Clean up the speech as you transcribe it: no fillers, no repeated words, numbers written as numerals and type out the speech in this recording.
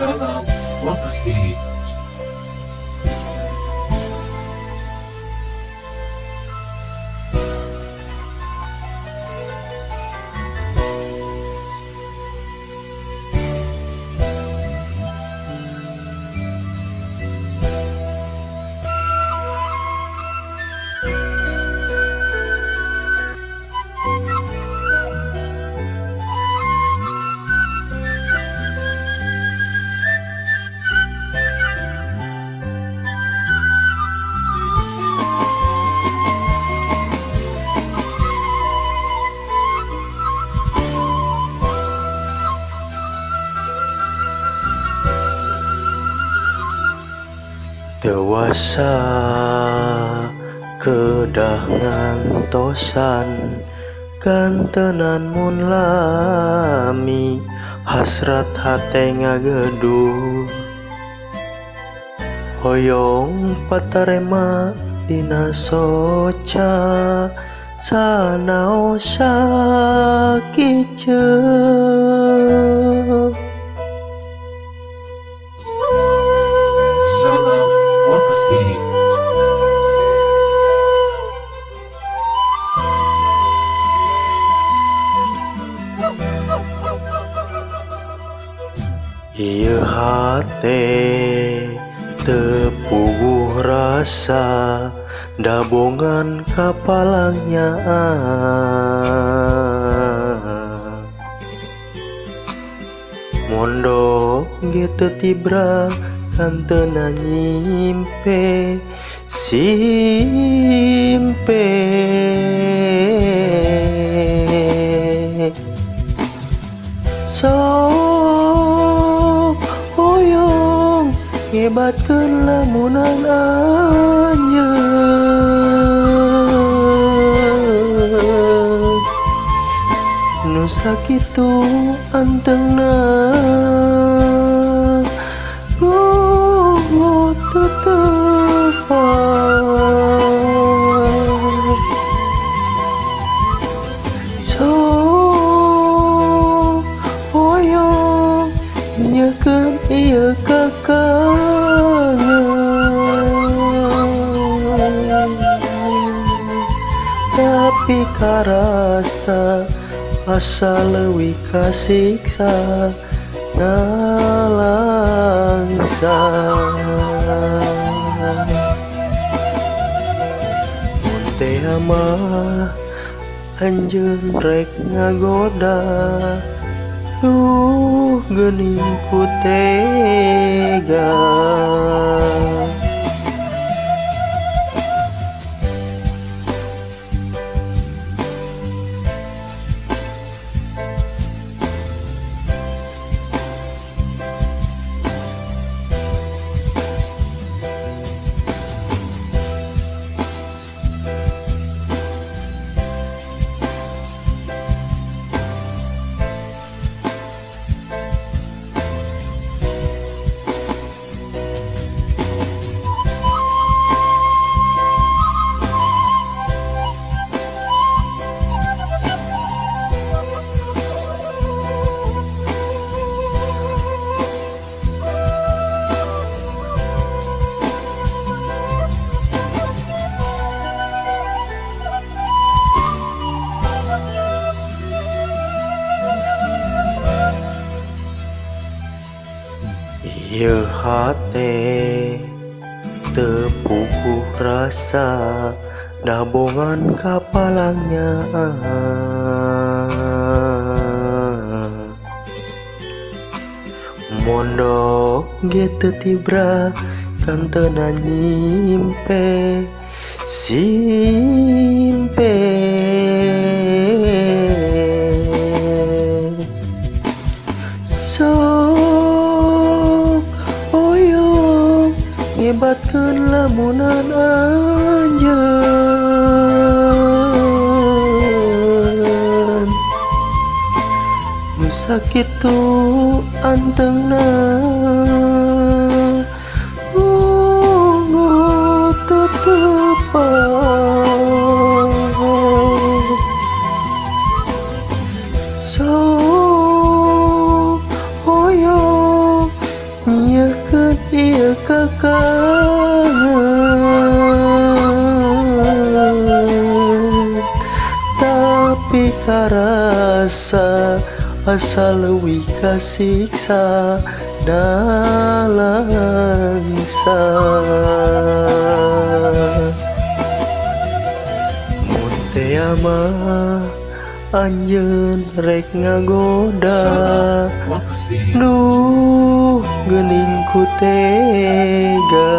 Salam WeSing. Dewasa kedah ngantosan kantenan mun lami hasrat hate ngageduh hoyong patarema dina soca sanaosa kiceu. Salam WeSing. Ieu hate tepuguh rasa dabongan Kapalang Nyaah mondok ge teu tibra kantena nyimpe simpe sok hoyong ngebatkeun lamunan anjeun nu sakitu anteungna sok hoyong nyekeun ieu kakangan tapi karasa asa leuwih kasiksa nalangsa teh mah anjeun rek ngagoda geuning ku tega. Ieu hate tepuguh rasa dabongan Kapalang Nyaah mondok ge teu tibra kantena nyimpe simpe ngebatkeun lamunan anjeun nu sakitu anteungna tetepan sok hoyong kangen, tapi karasa asa leuwih kasiksa nalangsa. Mun teu mah anjeun rek ngagoda, duh gening ku tega.